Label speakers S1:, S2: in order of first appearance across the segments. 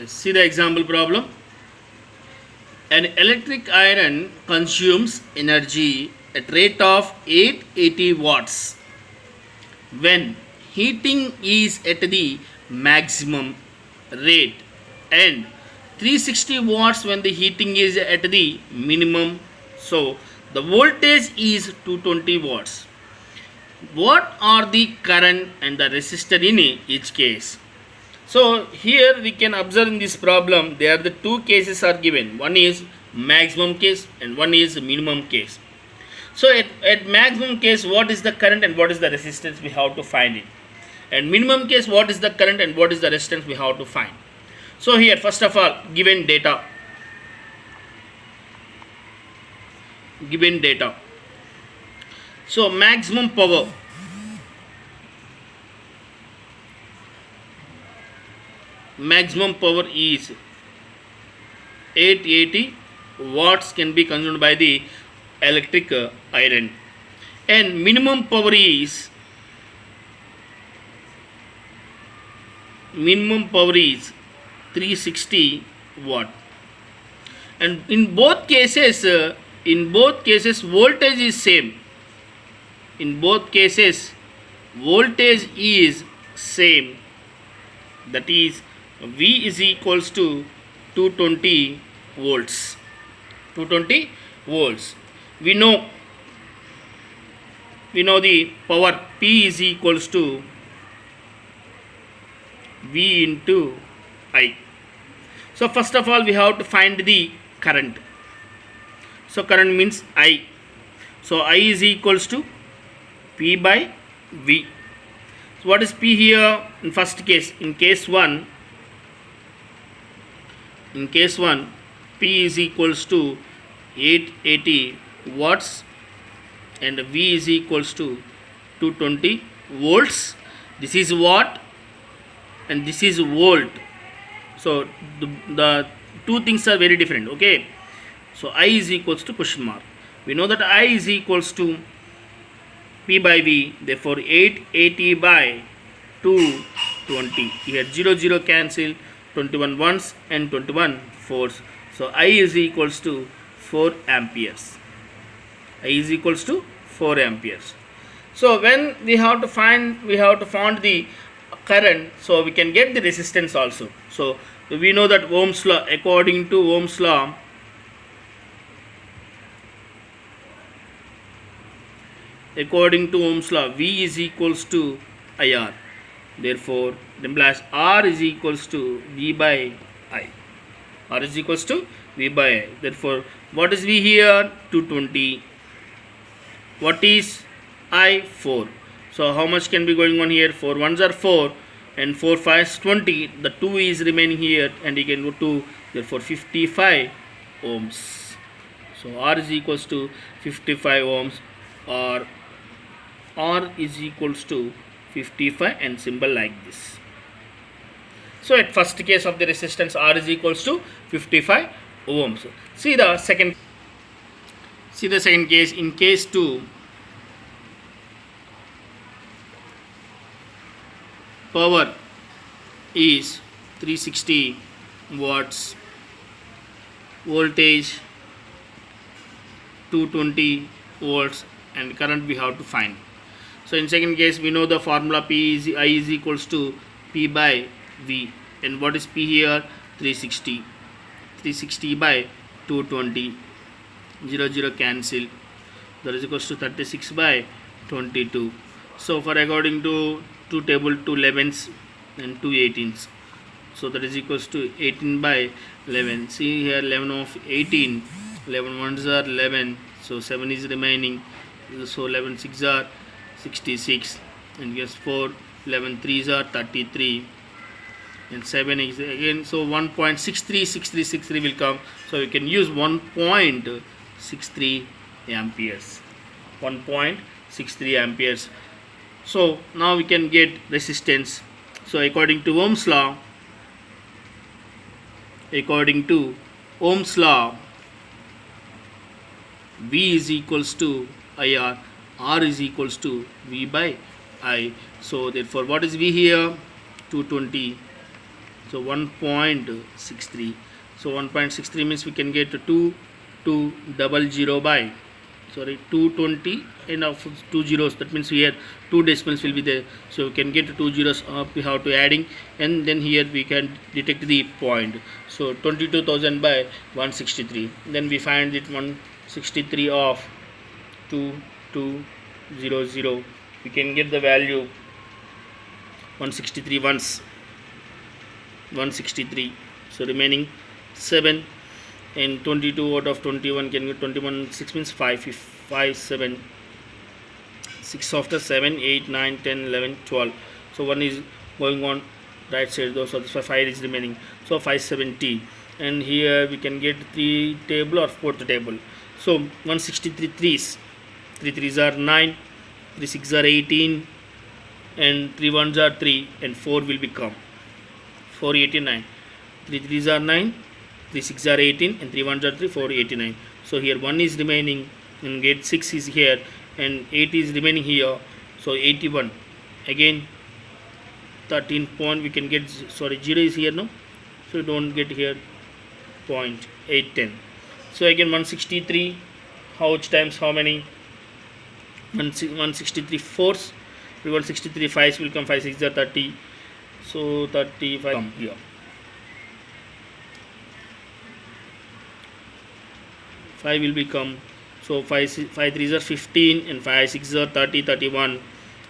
S1: See the example problem. An electric iron consumes energy at rate of 880 watts when heating is at the maximum rate and 360 watts when the heating is at the minimum. So the voltage is 220 watts. What are the current and the resistor in each case? So here we can observe in this problem there are the two cases are given. One is maximum case and one is minimum case. So at maximum case, what is the current and what is the resistance, we have to find it. And minimum case, what is the current and what is the resistance, we have to find. So here first of all given data. So maximum power. Maximum power is 880 watts can be consumed by the electric iron, and minimum power is 360 watt. And in both cases voltage is same. In both cases voltage is same, that is V is equals to 220 volts. 220 volts. We know the power P is equals to V into I. So first of all we have to find the current. So current means I. So I is equals to P by V. So what is P here in first case? In case 1, P is equals to 880 watts and V is equals to 220 volts. This is watt and this is volt. So the two things are very different. Okay. So I is equals to question mark. We know that I is equals to P by V. Therefore 880 by 220. Here 0 cancel. 21 ones and 21 fours. So I is equals to 4 amperes. I is equals to 4 amperes. So when we have to find the current, so we can get the resistance also. So we know that Ohm's law, according to Ohm's law, V is equals to IR. Therefore R is equals to V by I. R is equals to V by I. Therefore what is V here? 220. What is I? 4. So how much can be going on here? 4 ones are 4 and 4 5s 20. The 2 is remaining here and you can go to, therefore 55 ohms. So R is equals to 55 ohms, or R is equals to 55 and symbol like this. So at first case of the resistance R is equals to 55 ohms. See the second case. In case 2, power is 360 watts, voltage 220 volts, and current we have to find. So in second case we know the formula I is equals to P by V, and what is P here? 360 by 220, 0 cancel, that is equals to 36 by 22. So for according to 2 table, 2 11s and 2 18s, so that is equals to 18 by 11. See here 11 of 18, 11 ones are 11, so 7 is remaining, so 11 6 are 66, and yes 4 11 3s are 33, and 7 is again, so 1.636363 will come. So we can use 1.63 amperes. 1.63 amperes. So now we can get resistance. So according to Ohm's law, V is equals to IR, R is equals to V by I. So therefore what is V here? 220. So 1.63. So 1.63 means we can get 2200 by 220 and of 2 zeros. That means here 2 decimals will be there. So we can get 2 zeros up. We have to adding, and then here we can detect the point. So 22,000 by 163. Then we find it 163 of 2200. We can get the value 163 once 163. So remaining 7, and 22 out of 21 can get 21. 6 means 5. 5 7 6 after 7 8 9 10 11 12. So 1 is going on right side though, so this 5 is remaining. So 570, and here we can get 3 table or 4th table. So 163 threes, 3 threes are 9, 3 6 are 18, and 3 ones are 3, and 4 will become 489. 3 threes are 9, 3 6 are 18, and 3 ones are 3, 489. So here 1 is remaining, and gate 6 is here, and 8 is remaining here. So 81. Again 13 point we can get, 0 is here, no, so don't get here 0.810. So again 163, how much times how many? 163 fours, 163 fives will come, 5 6 are 30, so 35 come here. 5 will become, so 5 3s are 15, and 5 6s are 30 31,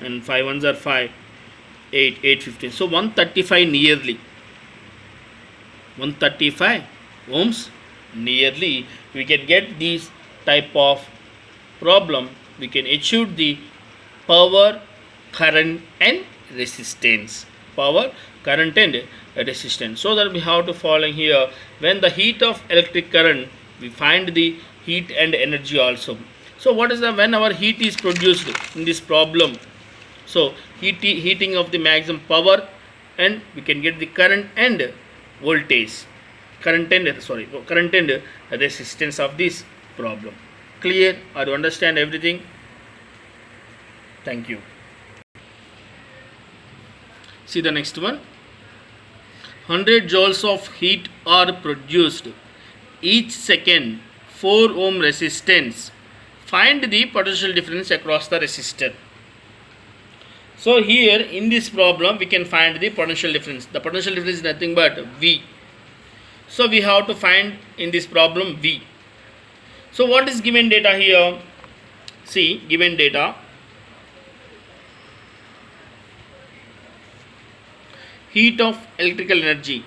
S1: and 5 1s are 5 8 8 15. So 135 nearly, 135 ohms nearly we can get this type of problem. We can achieve the power, current and resistance. Power, current and resistance. So that we have to follow here, when the heat of electric current, we find the heat and energy also. So what is the, when our heat is produced in this problem, so heating of the maximum power, and we can get the current and voltage, current and resistance of this problem. Clear, or you understand everything? Thank you. See the next one. 100 joules of heat are produced each second. 4 ohm resistance. Find the potential difference across the resistor. So here in this problem we can find the potential difference. The potential difference is nothing but V. So we have to find in this problem V. So what is given data here? See, given data, heat of electrical energy.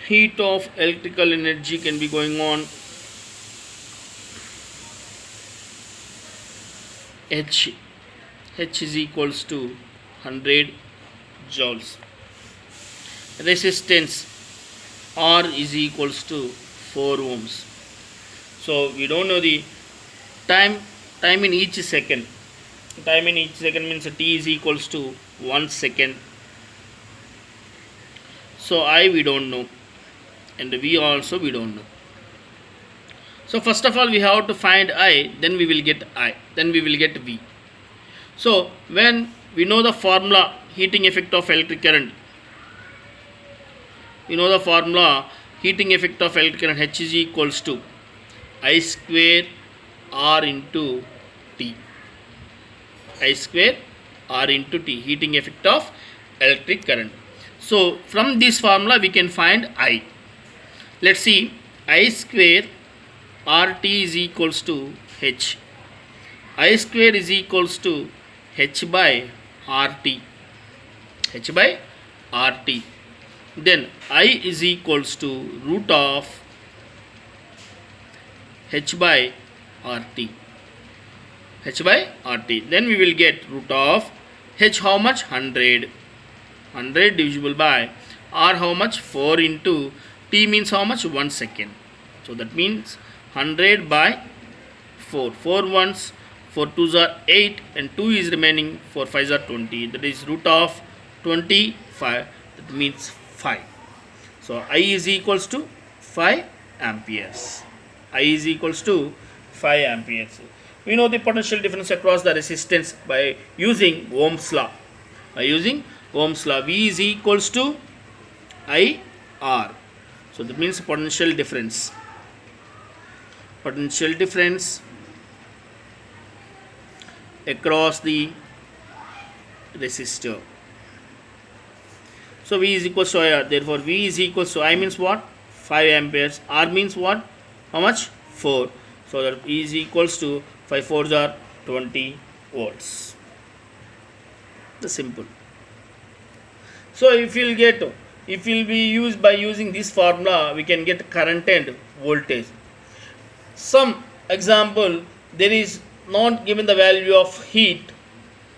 S1: Heat of electrical energy can be going on H is equals to 100 joules. Resistance R is equals to 4 ohms. So we don't know the time in each second. Time in each second means T is equals to 1 second. So I we don't know, and V also we don't know. So first of all we have to find I, then we will get I, then we will get V. So when we know the formula, heating effect of electric current, we know the formula, heating effect of electric current, H is equals to I square R into T. I square R into T, heating effect of electric current. So from this formula we can find I. Let's see, I square RT is equals to H. I square is equals to H by RT. H by RT. Then I is equals to root of H by RT. H by RT. Then we will get root of H how much? 100. 100 divisible by R how much? 4 into T means how much? 1 second. So that means 100 by 4. 4 ones, 4 twos are 8, and 2 is remaining, 4 fives are 20. That is root of 25. That means 5. So I is equals to 5 amperes. I is equals to 5 amperes. We know the potential difference across the resistance by using Ohm's law. By using Ohm's law, V is equals to IR. So that means potential difference. Potential difference across the resistor. So V is equals to IR. Therefore V is equals to I means what? 5 amperes. R means what? How much? 4. So that E is equals to 5 4s are 20 volts. The simple. So if you'll be used by using this formula, we can get current and voltage. Some example, there is not given the value of heat,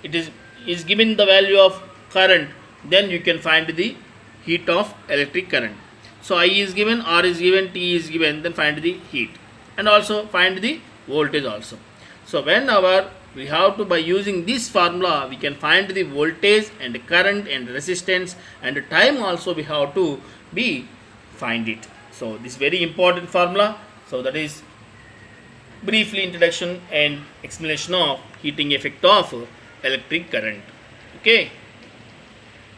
S1: it is given the value of current, then you can find the heat of electric current. So I is given, R is given, T is given, then find the heat and also find the voltage also. So whenever we have to, by using this formula, we can find the voltage and current and resistance and time also we have to be find it. So this very important formula. So that is briefly introduction and explanation of heating effect of electric current. Okay.